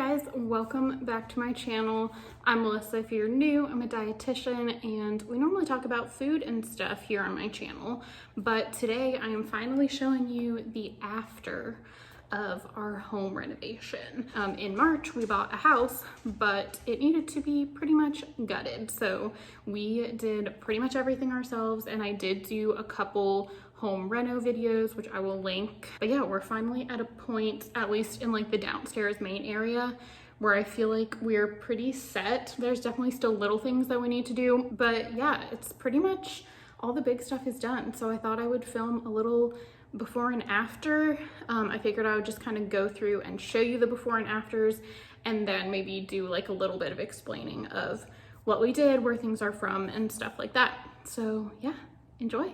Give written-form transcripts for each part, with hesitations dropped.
guys, welcome back to my channel. I'm Melissa. If you're new, I'm a dietitian and we normally talk about food and stuff here on my channel, but today I am finally showing you the after of our home renovation. In March we bought a house, but it needed to be pretty much gutted, so we did pretty much everything ourselves, and I did do a couple home reno videos, which I will link. But yeah, we're finally at a point, at least in like the downstairs main area, where I feel like we're pretty set. There's definitely still little things that we need to do, but yeah, it's pretty much all the big stuff is done. So I thought I would film a little before and after. I figured I would just kind of go through and show you the before and afters, and then maybe do like a little bit of explaining of what we did, where things are from, and stuff like that. So yeah, enjoy.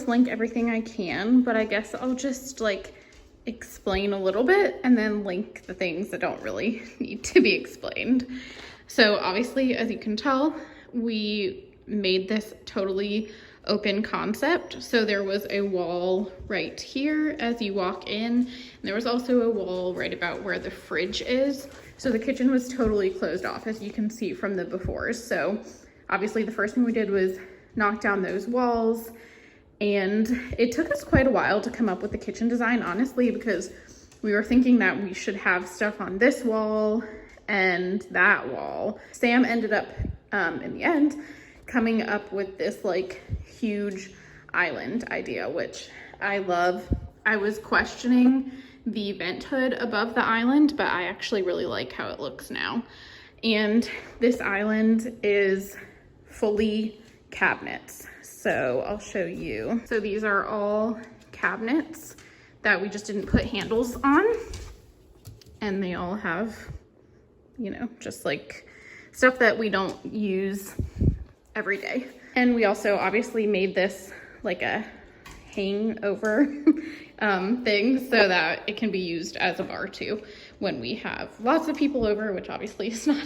Link everything I can, but I guess I'll just like explain a little bit and then link the things that don't really need to be explained. So obviously, as you can tell, we made this totally open concept. So there was a wall right here as you walk in, and there was also a wall right about where the fridge is. So the kitchen was totally closed off, as you can see from the befores. So obviously the first thing we did was knock down those walls. And it took us quite a while to come up with the kitchen design, honestly, because we were thinking that we should have stuff on this wall and that wall. Sam ended up, in the end, coming up with this like huge island idea, which I love. I was questioning the vent hood above the island, but I actually really like how it looks now. And this island is fully cabinets. So I'll show you. So these are all cabinets that we just didn't put handles on. And they all have, you know, just like stuff that we don't use every day. And we also obviously made this like a hangover thing so that it can be used as a bar too when we have lots of people over, which obviously is not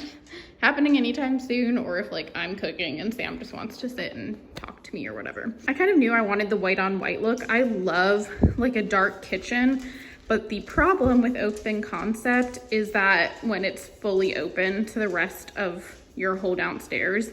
happening anytime soon, or if like I'm cooking and Sam just wants to sit and talk to me or whatever. I kind of knew I wanted the white on white look. I love like a dark kitchen, but the problem with open concept is that when it's fully open to the rest of your whole downstairs,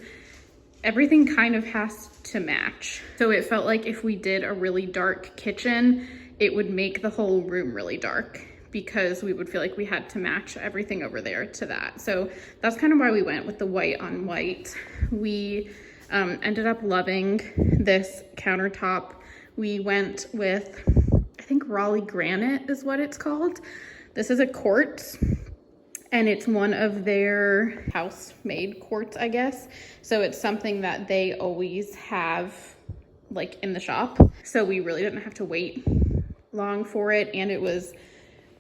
everything kind of has to match. So it felt like if we did a really dark kitchen, it would make the whole room really dark, because we would feel like we had to match everything over there to that. So that's kind of why we went with the white on white. We ended up loving this countertop. We went with, I think Raleigh granite is what it's called. This is a quartz, and it's one of their house-made quartz, I guess. So it's something that they always have like in the shop. So we really didn't have to wait long for it, and it was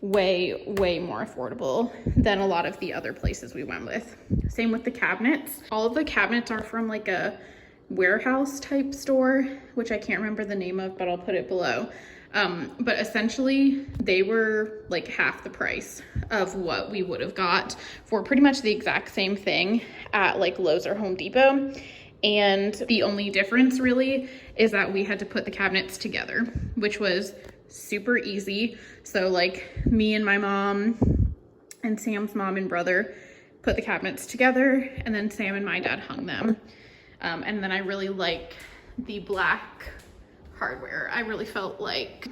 way more affordable than a lot of the other places we went with. Same with the cabinets. All of the cabinets are from like a warehouse type store, which I can't remember the name of, but I'll put it below. But essentially they were like half the price of what we would have got for pretty much the exact same thing at like Lowe's or Home Depot. And the only difference really is that we had to put the cabinets together, which was super easy. So like me and my mom and Sam's mom and brother put the cabinets together, and then Sam and my dad hung them. And then I really like the black hardware. I really felt like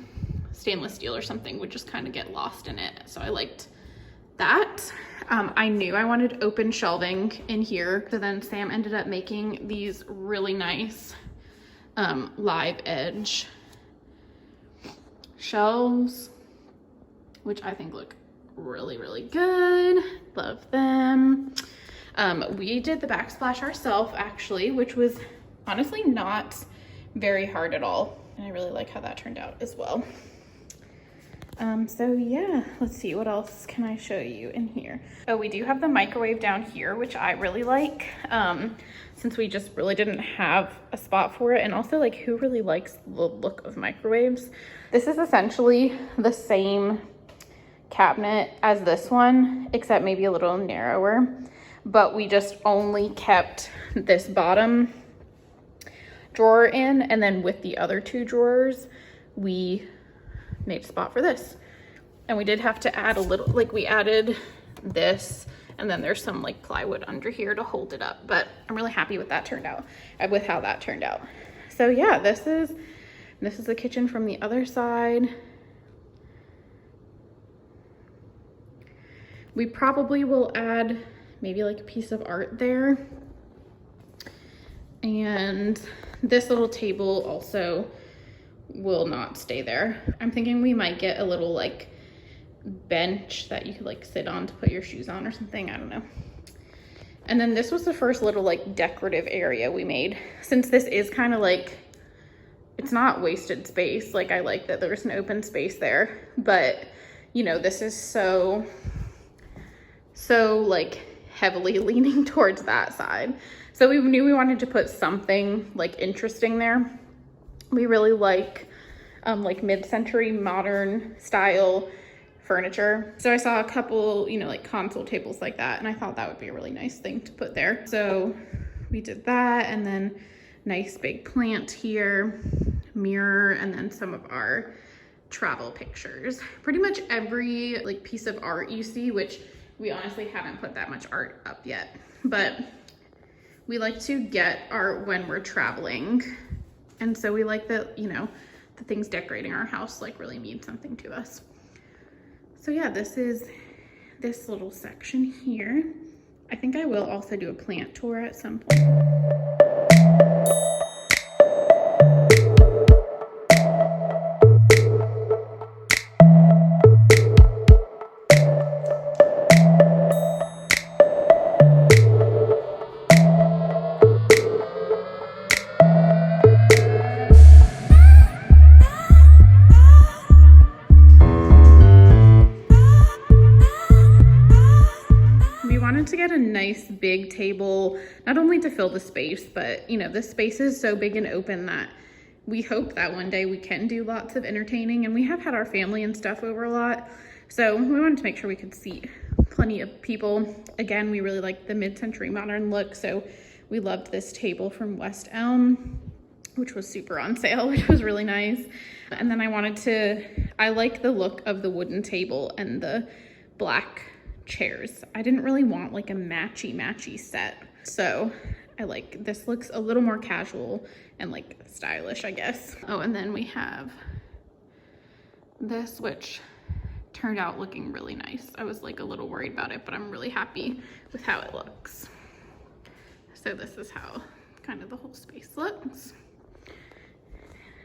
stainless steel or something would just kind of get lost in it. So I liked that. I knew I wanted open shelving in here. So then Sam ended up making these really nice live edge shelves, which I think look really, really good. Love them. We did the backsplash ourselves actually, which was honestly not very hard at all. And I really like how that turned out as well. So yeah, let's see, what else can I show you in here? Oh, we do have the microwave down here, which I really like, since we just really didn't have a spot for it. And also, like, who really likes the look of microwaves? This is essentially the same cabinet as this one, except maybe a little narrower, but we just only kept this bottom drawer in, and then with the other two drawers, we made a spot for this. And we did have to add a little, like we added this, and then there's some like plywood under here to hold it up, but I'm really happy with that turned out, with how that turned out. So yeah, this is the kitchen from the other side. We probably will add maybe like a piece of art there. And this little table also will not stay there. I'm thinking we might get a little like bench that you could like sit on to put your shoes on or something, I don't know. And then this was the first little like decorative area we made. Since this is kind of like, it's not wasted space, like I like that there's an open space there, but you know, this is so like heavily leaning towards that side. So we knew we wanted to put something like interesting there. We really like mid-century modern style furniture. So I saw a couple, you know, like console tables like that, and I thought that would be a really nice thing to put there. So we did that, and then nice big plant here, mirror, and then some of our travel pictures. Pretty much every like piece of art you see, which we honestly haven't put that much art up yet, but we like to get art when we're traveling. And so we like that, you know, the things decorating our house like really mean something to us. So yeah, this is this little section here. I think I will also do a plant tour at some point. To get a nice big table, not only to fill the space, but you know, this space is so big and open that we hope that one day we can do lots of entertaining, and we have had our family and stuff over a lot, so we wanted to make sure we could seat plenty of people. Again, we really like the mid-century modern look, so we loved this table from West Elm, which was super on sale, which was really nice. And then I like the look of the wooden table and the black chairs. I didn't really want like a matchy set, so I like this. Looks a little more casual and like stylish, I guess. Oh, and then we have this, which turned out looking really nice. I was like a little worried about it, but I'm really happy with how it looks. So this is how kind of the whole space looks.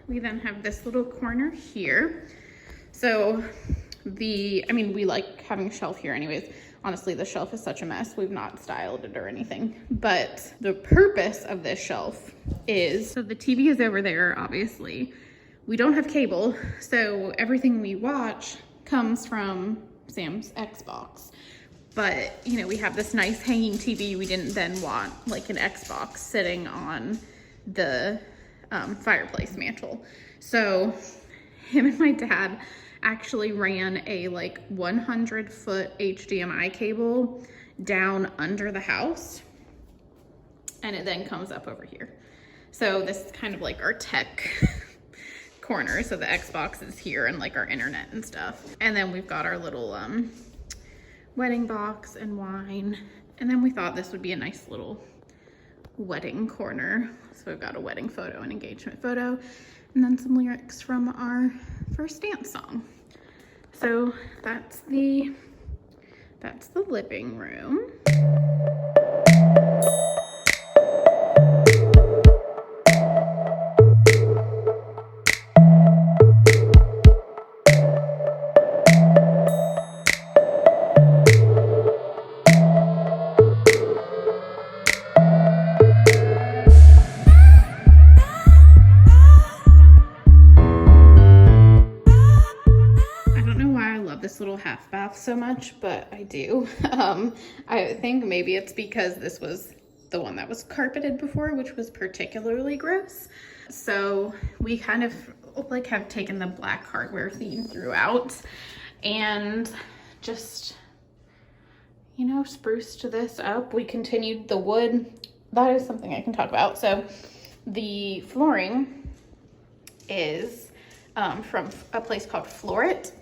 We then have this little corner here. So we like having a shelf here anyways. Honestly, the shelf is such a mess. We've not styled it or anything, but the purpose of this shelf is, so the TV is over there, obviously. We don't have cable, so everything we watch comes from Sam's Xbox. But, you know, we have this nice hanging TV. We didn't then want like an Xbox sitting on the fireplace mantle. So him and my dad actually ran a like 100-foot HDMI cable down under the house, and it then comes up over here. So this is kind of like our tech corner. So the Xbox is here and like our internet and stuff. And then we've got our little wedding box and wine. And then we thought this would be a nice little wedding corner. So we've got a wedding photo, an engagement photo, and then some lyrics from our first dance song. So that's the living room. bath so much, but I do. I think maybe it's because this was the one that was carpeted before, which was particularly gross. So we kind of like have taken the black hardware theme throughout and just, you know, spruced this up. We continued the wood. That is something I can talk about. So the flooring is from a place called Florit.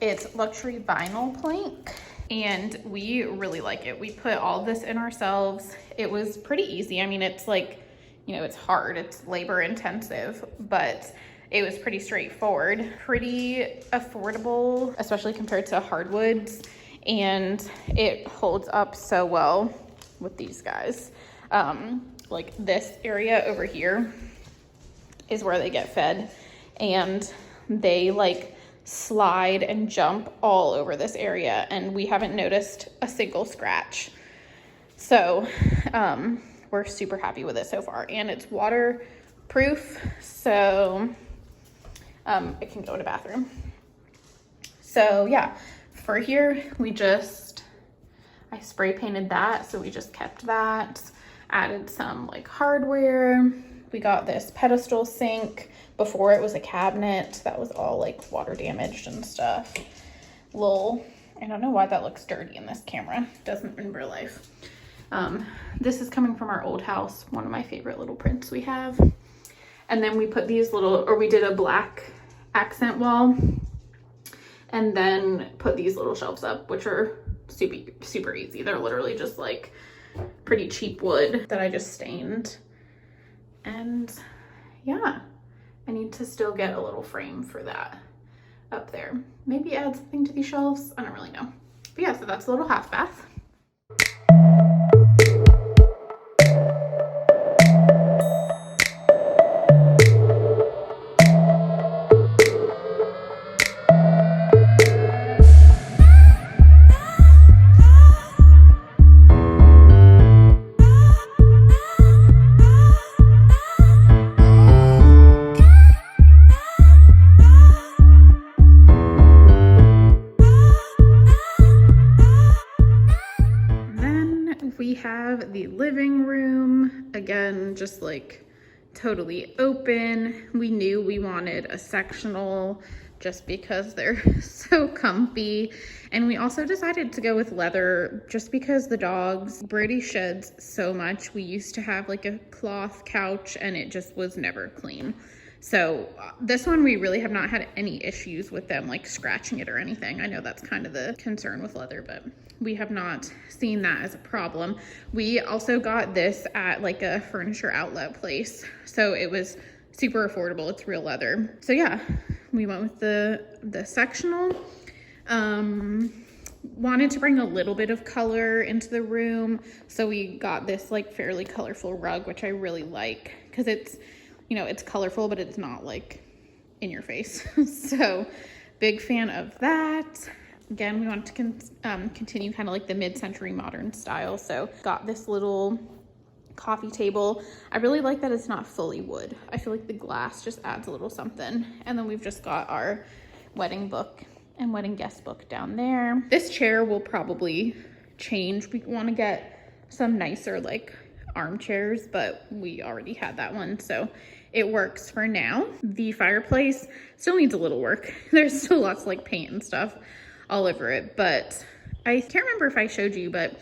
It's luxury vinyl plank, and we really like it. We put all of this in ourselves. It was pretty easy. I mean, it's like, you know, it's hard, it's labor intensive, but it was pretty straightforward, pretty affordable, especially compared to hardwoods, and it holds up so well with these guys. Like this area over here is where they get fed, and they like slide and jump all over this area, and we haven't noticed a single scratch. So we're super happy with it so far, and it's waterproof, so it can go in a bathroom. So yeah, for here I spray painted that, so we just kept that, added some like hardware. We got this pedestal sink. Before it was a cabinet that was all like water damaged and stuff. I don't know why that looks dirty in this camera. It doesn't in real life. This is coming from our old house, one of my favorite little prints we have. And then we put we did a black accent wall, and then put these little shelves up, which are super easy. They're literally just like pretty cheap wood that I just stained. And yeah, I need to still get a little frame for that up there. Maybe add something to these shelves. I don't really know. But yeah, so that's a little half bath. We have the living room, again, just like totally open. We knew we wanted a sectional just because they're so comfy. And we also decided to go with leather just because the dogs, Brady sheds so much. We used to have like a cloth couch and it just was never clean. So this one, we really have not had any issues with them like scratching it or anything. I know that's kind of the concern with leather, but we have not seen that as a problem. We also got this at like a furniture outlet place, so it was super affordable. It's real leather. So yeah, we went with the sectional. Wanted to bring a little bit of color into the room, so we got this like fairly colorful rug, which I really like because it's, you know, it's colorful, but it's not like in your face. So big fan of that. Again, we want to continue kind of like the mid-century modern style. So got this little coffee table. I really like that it's not fully wood. I feel like the glass just adds a little something. And then we've just got our wedding book and wedding guest book down there. This chair will probably change. We want to get some nicer like armchairs, but we already had that one, so it works for now. The fireplace still needs a little work. There's still lots of like paint and stuff all over it, but I can't remember if I showed you, but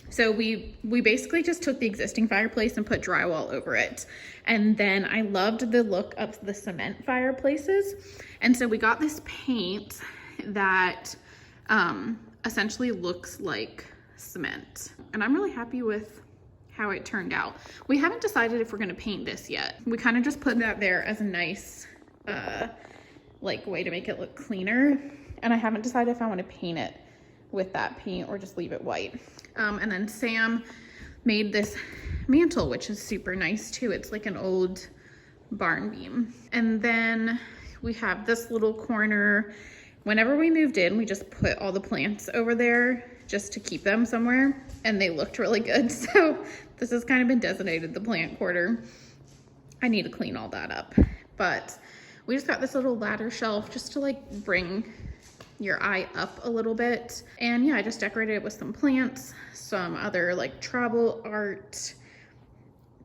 so we basically just took the existing fireplace and put drywall over it. And then I loved the look of the cement fireplaces, and so we got this paint that essentially looks like cement, and I'm really happy with how it turned out. We haven't decided if we're going to paint this yet. We kind of just put that there as a nice like way to make it look cleaner, and I haven't decided if I want to paint it with that paint or just leave it white. And then Sam made this mantle, which is super nice too. It's like an old barn beam. And then we have this little corner. Whenever we moved in, we just put all the plants over there just to keep them somewhere, and they looked really good. So this has kind of been designated the plant quarter. I need to clean all that up, but we just got this little ladder shelf just to like bring your eye up a little bit. And yeah, I just decorated it with some plants, some other like travel art,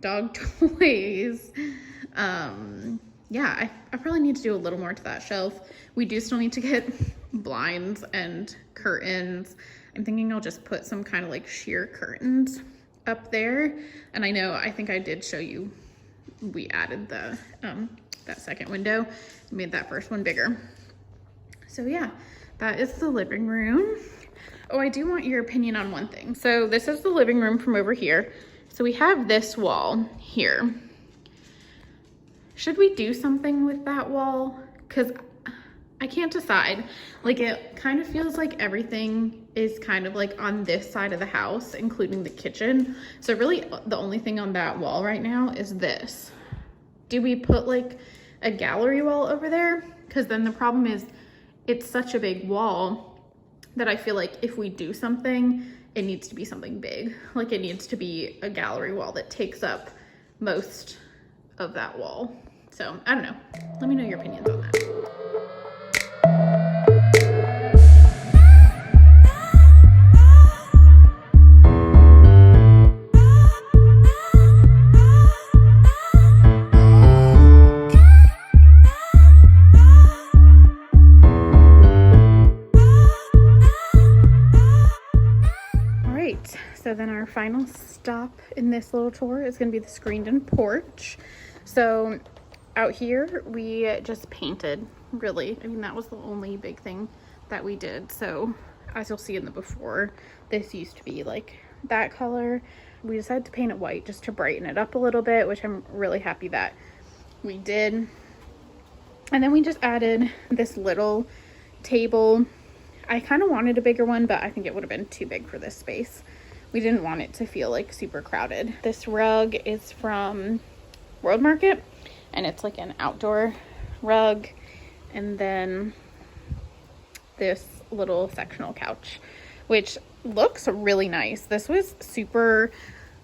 dog toys. Yeah, I probably need to do a little more to that shelf. We do still need to get blinds and curtains. I'm thinking I'll just put some kind of like sheer curtains up there. And I think I did show you, we added the that second window, made that first one bigger. So yeah, that is the living room. Oh, I do want your opinion on one thing. So this is the living room from over here. So we have this wall here. Should we do something with that wall? Because I can't decide. Like, it kind of feels like everything is kind of like on this side of the house, including the kitchen. So really the only thing on that wall right now is this. Do we put like a gallery wall over there? Because then the problem is it's such a big wall that I feel like if we do something, it needs to be something big. Like, it needs to be a gallery wall that takes up most of that wall. So I don't know. Let me know your opinions on that. So then our final stop in this little tour is going to be the screened-in porch. So out here we just painted, really. I mean, that was the only big thing that we did. So as you'll see in the before, this used to be like that color. We decided to paint it white just to brighten it up a little bit, which I'm really happy that we did. And then we just added this little table. I kind of wanted a bigger one, but I think it would have been too big for this space. We didn't want it to feel like super crowded. This rug is from World Market, and it's like an outdoor rug. And then this little sectional couch, which looks really nice. This was super,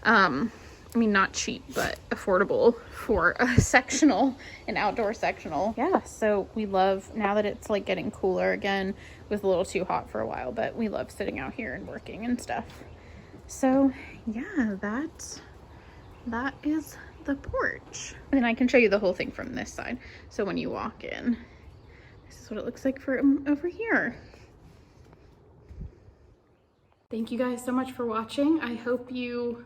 I mean, not cheap, but affordable for a sectional, an outdoor sectional. Yeah, so we love, now that it's like getting cooler again, it was a little too hot for a while, but we love sitting out here and working and stuff. So yeah, that is the porch. And then I can show you the whole thing from this side. So when you walk in, this is what it looks like from over here. Thank you guys so much for watching. I hope you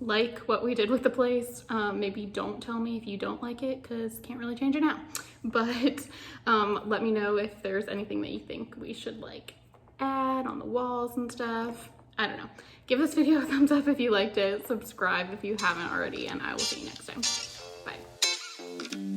like what we did with the place. Maybe don't tell me if you don't like it, because can't really change it now. But let me know if there's anything that you think we should like add on the walls and stuff. I don't know. Give this video a thumbs up if you liked it. Subscribe if you haven't already, and I will see you next time. Bye.